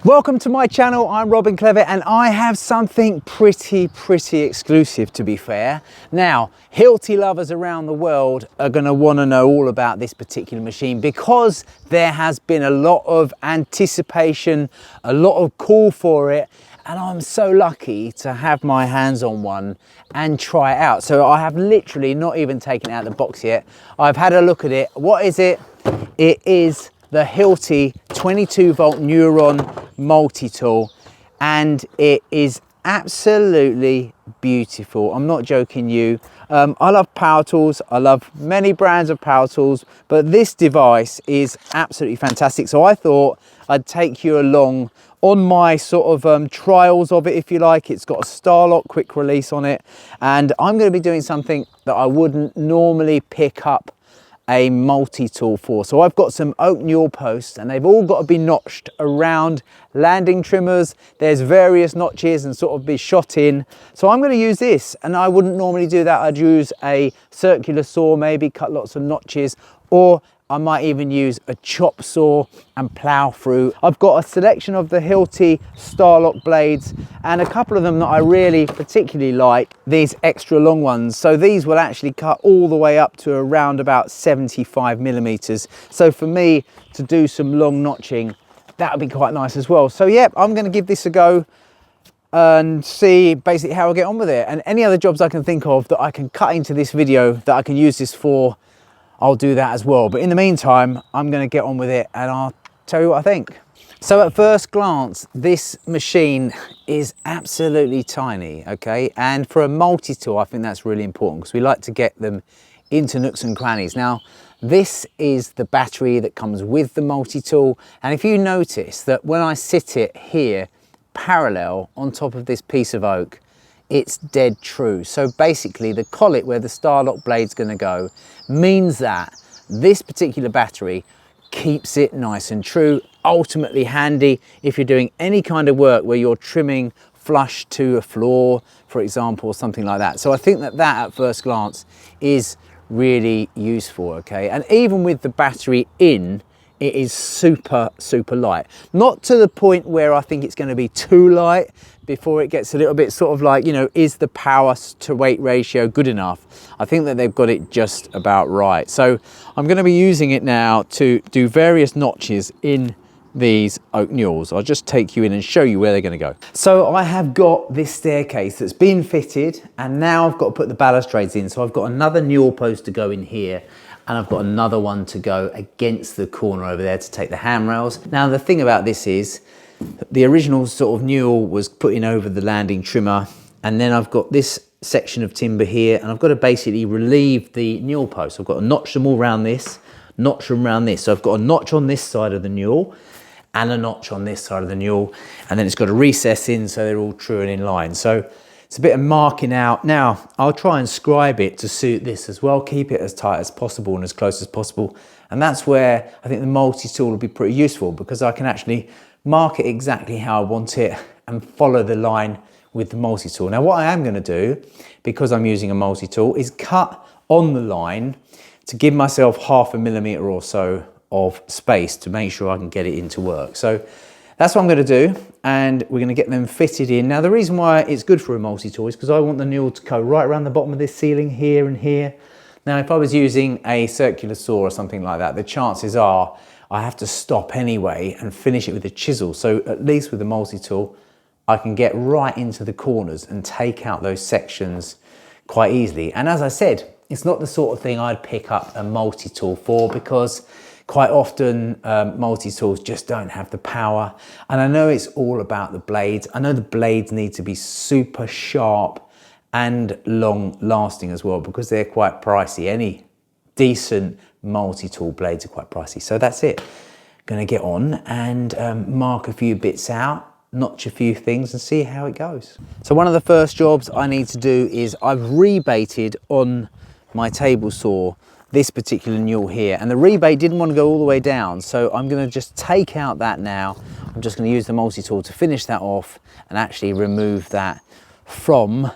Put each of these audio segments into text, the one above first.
Welcome to my channel. I'm Robin Clevett and I have something pretty exclusive, to be fair. Now, Hilti lovers around the world are going to want to know all about this particular machine because there has been a lot of anticipation, a lot of call for it, and I'm so lucky to have my hands on one and try it out. So I have literally not even taken it out of the box yet. I've had a look at it. What is it? It is the Hilti 22 volt Nuron multi-tool, and it is absolutely beautiful. I'm not joking you. I love power tools. I love many brands of power tools, but this device is absolutely fantastic. So I thought I'd take you along on my sort of trials of it, if you like. It's got a Starlock quick release on it, and I'm going to be doing something that I wouldn't normally pick up a multi-tool for. So I've got some oak newel posts and they've all got to be notched around landing trimmers. There's various notches and sort of be shot in. So I'm going to use this, and I wouldn't normally do that. I'd use a circular saw, maybe cut lots of notches, or I might even use a chop saw and plow through. I've got a selection of the Hilti Starlock blades and a couple of them that I really particularly like, these extra long ones. So these will actually cut all the way up to around about 75 millimeters. So for me to do some long notching, that would be quite nice as well. So yeah, I'm going to give this a go and see basically how I get on with it. And any other jobs I can think of that I can cut into this video that I can use this for, I'll do that as well. But in the meantime, I'm going to get on with it and I'll tell you what I think. So at first glance, this machine is absolutely tiny, okay? And for a multi-tool, I think that's really important because we like to get them into nooks and crannies. Now, this is the battery that comes with the multi-tool. And if you notice that when I sit it here, parallel on top of this piece of oak, it's dead true. So basically the collet where the Starlock blade's going to go means that this particular battery keeps it nice and true. Ultimately handy if you're doing any kind of work where you're trimming flush to a floor, for example, or something like that. So I think that at first glance is really useful, okay? And even with the battery in, it is super light. Not to the point where I think it's going to be too light before it gets a little bit sort of like, you know, is the power to weight ratio good enough? I think that they've got it just about right. So I'm going to be using it now to do various notches in these oak newels. I'll just take you in and show you where they're going to go. So I have got this staircase that's been fitted, and now I've got to put the balustrades in. So I've got another newel post to go in here, and I've got another one to go against the corner over there to take the handrails. Now the thing about this is the original sort of newel was put in over the landing trimmer, and then I've got this section of timber here, and I've got to basically relieve the newel posts. I've got to notch them all around this, notch them around this. So I've got a notch on this side of the newel and a notch on this side of the newel, and then it's got to recess in so they're all true and in line. So it's a bit of marking out. Now, I'll try and scribe it to suit this as well, keep it as tight as possible and as close as possible. And that's where I think the multi-tool will be pretty useful, because I can actually mark it exactly how I want it and follow the line with the multi-tool. Now, what I am going to do, because I'm using a multi-tool, is cut on the line to give myself 0.5 millimeter or so of space to make sure I can get it into work. So that's what I'm going to do, and we're going to get them fitted in. Now, the reason why it's good for a multi-tool is because I want the newel to go right around the bottom of this ceiling here and here. Now, if I was using a circular saw or something like that, the chances are I have to stop anyway and finish it with a chisel. So at least with the multi-tool, I can get right into the corners and take out those sections quite easily. And as I said, it's not the sort of thing I'd pick up a multi-tool for, because quite often multi-tools just don't have the power. And I know it's all about the blades. I know the blades need to be super sharp and long lasting as well, because they're quite pricey. Any decent multi-tool blades are quite pricey. So that's it. Gonna get on and mark a few bits out, notch a few things and see how it goes. So one of the first jobs I need to do is I've rebaited on my table saw this particular newel here, and the rebate didn't want to go all the way down, so I'm going to just take out that now. I'm just going to use the multi-tool to finish that off and actually remove that from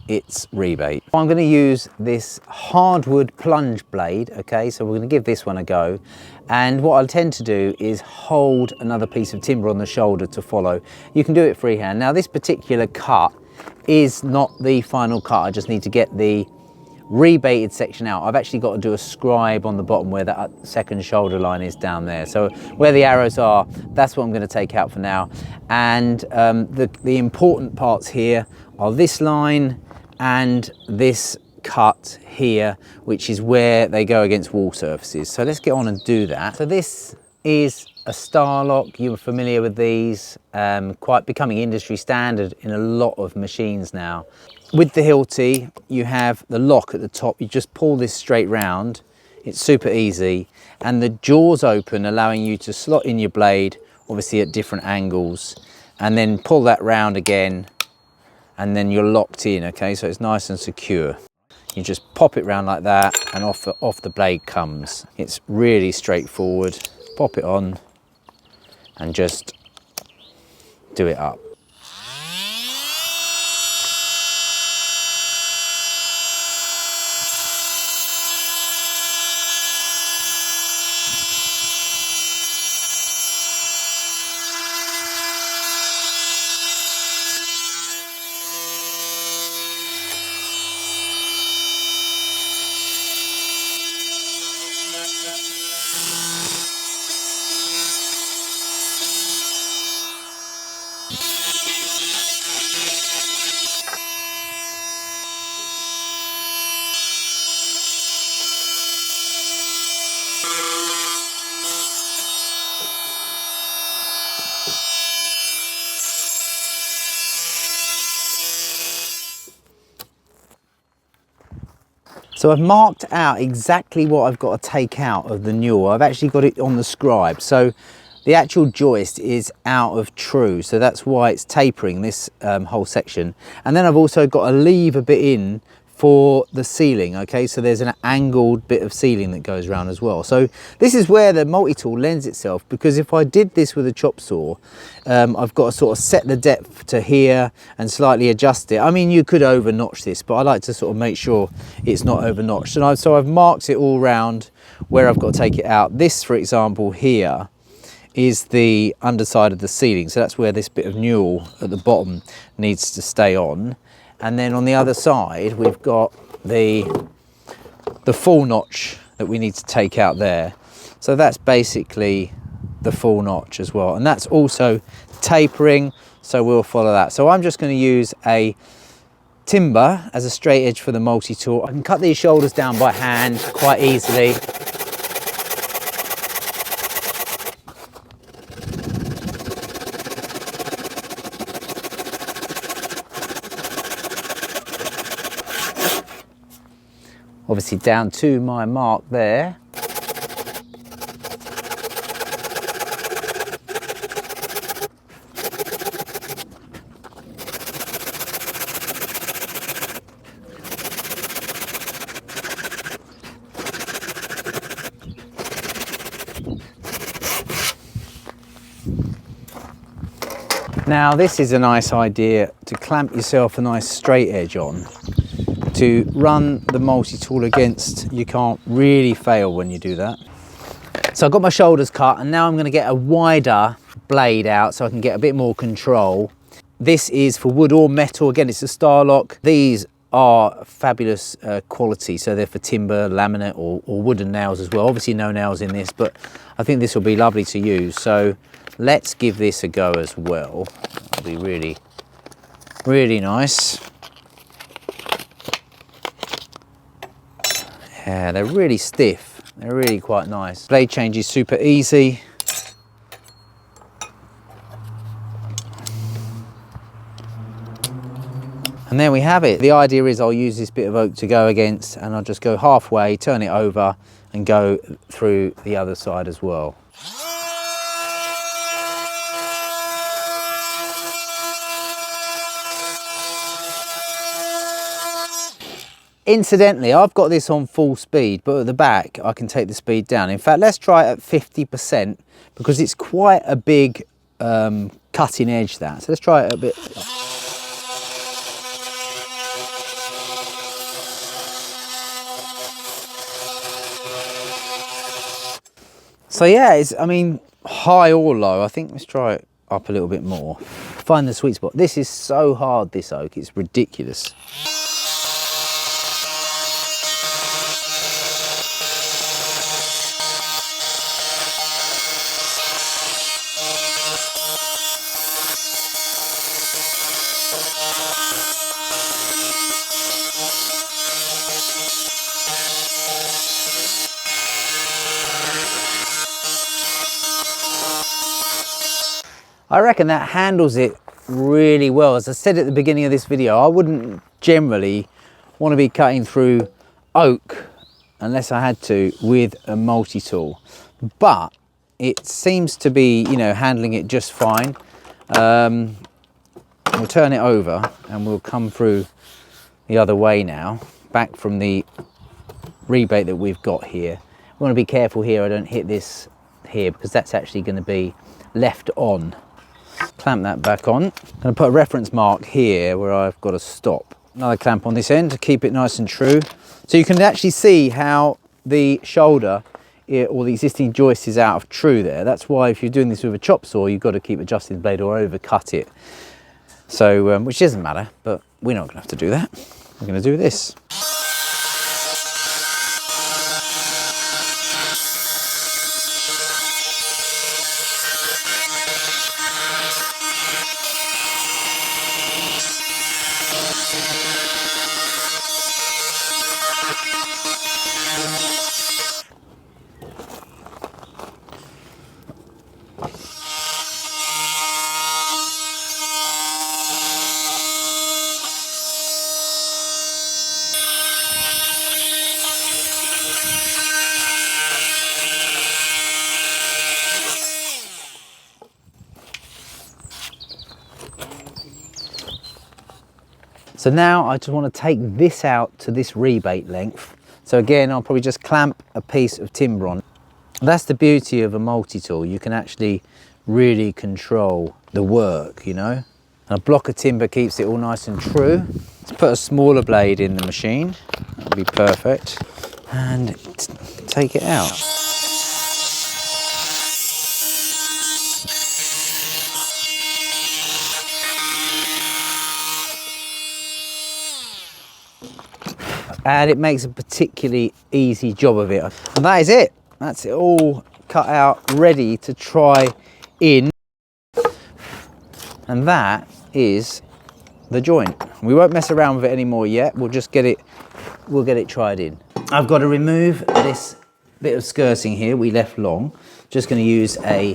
its rebate. I'm going to use this hardwood plunge blade, okay, so we're going to give this one a go, and what I'll tend to do is hold another piece of timber on the shoulder to follow. You can do it freehand. Now this particular cut is not the final cut, I just need to get the rebated section out. I've actually got to do a scribe on the bottom where that second shoulder line is down there. So where the arrows are, that's what I'm going to take out for now. And the important parts here are this line and this cut here, which is where they go against wall surfaces. So let's get on and do that. So this is a star lock. You're familiar with these, quite becoming industry standard in a lot of machines now. With the Hilti, you have the lock at the top. You just pull this straight round. It's super easy. And the jaws open, allowing you to slot in your blade, obviously at different angles, and then pull that round again, and then you're locked in, okay? So it's nice and secure. You just pop it round like that, and off the blade comes. It's really straightforward. Pop it on, and just do it up. So I've marked out exactly what I've got to take out of the newel. I've actually got it on the scribe. So the actual joist is out of true. So that's why it's tapering this whole section. And then I've also got to leave a bit in for the ceiling, okay? So there's an angled bit of ceiling that goes around as well. So this is where the multi-tool lends itself, because if I did this with a chop saw, I've got to sort of set the depth to here and slightly adjust it. I mean, you could over notch this, but I like to sort of make sure it's not over notched. And so I've marked it all round where I've got to take it out. This, for example, here is the underside of the ceiling. So that's where this bit of newel at the bottom needs to stay on. And then on the other side, we've got the full notch that we need to take out there. So that's basically the full notch as well. And that's also tapering, so we'll follow that. So I'm just going to use a timber as a straight edge for the multi-tool. I can cut these shoulders down by hand quite easily. Obviously down to my mark there. Now this is a nice idea to clamp yourself a nice straight edge on, to run the multi-tool against. You can't really fail when you do that. So I've got my shoulders cut, and now I'm going to get a wider blade out so I can get a bit more control. This is for wood or metal. Again, it's a star lock. These are fabulous quality, so they're for timber, laminate or wooden nails as well. Obviously no nails in this, but I think this will be lovely to use. So let's give this a go as well. It'll be really, really nice. Yeah, they're really stiff. They're really quite nice. Blade change is super easy. And there we have it. The idea is I'll use this bit of oak to go against, and I'll just go halfway, turn it over and go through the other side as well. Incidentally, I've got this on full speed, but at the back I can take the speed down. In fact, let's try it at 50% because it's quite a big cutting edge that. So let's try it a bit. So yeah, it's, I mean, high or low. I think let's try it up a little bit more. Find the sweet spot. This is so hard, this oak, it's ridiculous. I reckon that handles it really well. As I said at the beginning of this video, I wouldn't generally want to be cutting through oak unless I had to with a multi-tool, but it seems to be, you know, handling it just fine. We'll turn it over and we'll come through the other way now, back from the rebate that we've got here. We want to be careful here I don't hit this here, because that's actually going to be left on. Clamp that back on. I'm going to put a reference mark here where I've got to stop. Another clamp on this end to keep it nice and true. So you can actually see how the shoulder or the existing joist is out of true there. That's why if you're doing this with a chop saw, you've got to keep adjusting the blade or overcut it. So, which doesn't matter, but we're not going to have to do that. We're going to do this. So now I just want to take this out to this rebate length. So again, I'll probably just clamp a piece of timber on. That's the beauty of a multi-tool. You can actually really control the work, you know. And a block of timber keeps it all nice and true. Let's put a smaller blade in the machine. That'll be perfect. And take it out. And it makes a particularly easy job of it. And that is it. That's it all cut out, ready to try in. And that is the joint. We won't mess around with it anymore yet. We'll just get it, we'll get it tried in. I've got to remove this bit of skirting here we left long. Just going to use a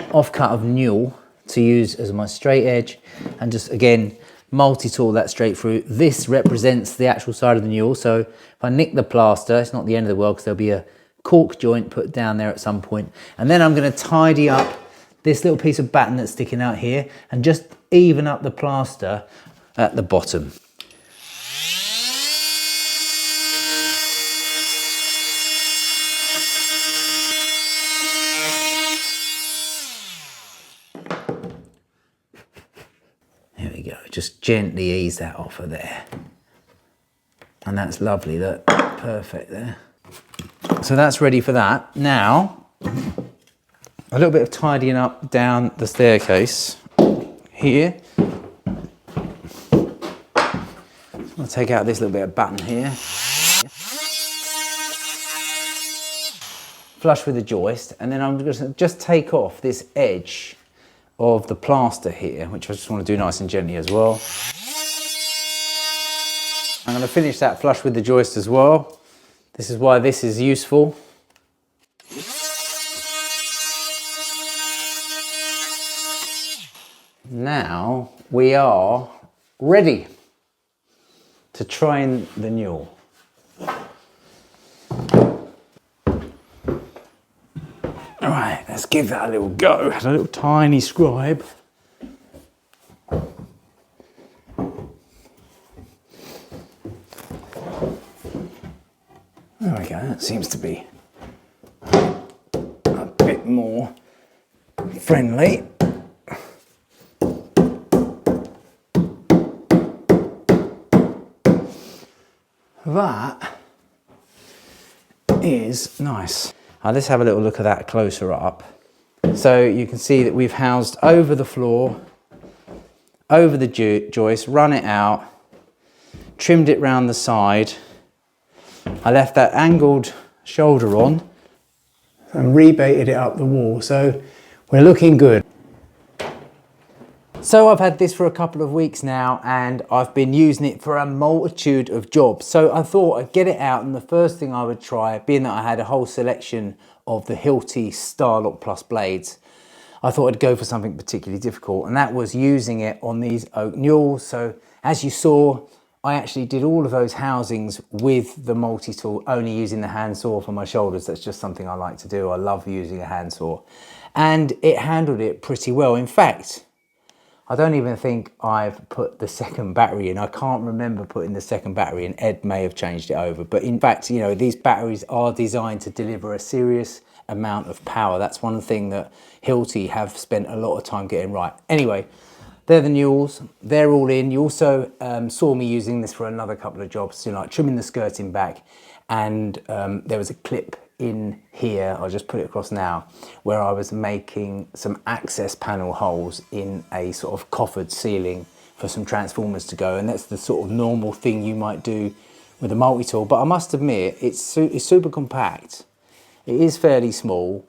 offcut of newel to use as my straight edge, and just again multi-tool that straight through. This represents the actual side of the newel, so if I nick the plaster, it's not the end of the world because there'll be a cork joint put down there at some point. And then I'm going to tidy up this little piece of batten that's sticking out here and just even up the plaster at the bottom. There we go, just gently ease that off of there. And that's lovely, look, perfect there. So that's ready for that. Now, a little bit of tidying up down the staircase here. I'll take out this little bit of batten here. Flush with the joist, and then I'm going to just take off this edge of the plaster here, which I just want to do nice and gently as well. I'm going to finish that flush with the joist as well. This is why this is useful. Now we are ready to try in the newel. All right, let's give that a little go. A little tiny scribe. There we go, that seems to be a bit more friendly. That is nice. Let's have a little look at that closer up. So you can see that we've housed over the floor, over the joist, run it out, trimmed it round the side. I left that angled shoulder on and rebaited it up the wall, so we're looking good. So I've had this for a couple of weeks now and I've been using it for a multitude of jobs. So I thought I'd get it out, and the first thing I would try, being that I had a whole selection of the Hilti Starlock Plus blades, I thought I'd go for something particularly difficult, and that was using it on these oak newels. So as you saw, I actually did all of those housings with the multi-tool, only using the handsaw for my shoulders. That's just something I like to do. I love using a handsaw, and it handled it pretty well. In fact, I don't even think I've put the second battery in. I can't remember putting the second battery in. Ed may have changed it over, but in fact, you know, these batteries are designed to deliver a serious amount of power. That's one thing that Hilti have spent a lot of time getting right. Anyway, they're the newels. They're all in. You also saw me using this for another couple of jobs, you know, like trimming the skirting back, and there was a clip in here, I'll just put it across now, where I was making some access panel holes in a sort of coffered ceiling for some transformers to go, and that's the sort of normal thing you might do with a multi-tool. But I must admit, it's super compact. It is fairly small,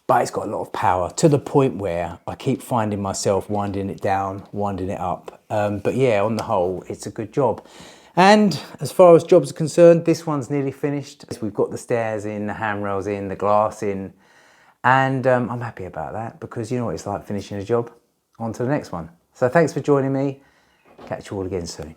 but it's got a lot of power, to the point where I keep finding myself winding it down, winding it up. But yeah, on the whole, it's a good job. And as far as jobs are concerned, this one's nearly finished. We've got the stairs in, the handrails in, the glass in, and I'm happy about that, because you know what it's like finishing a job. On to the next one. So thanks for joining me. Catch you all again soon.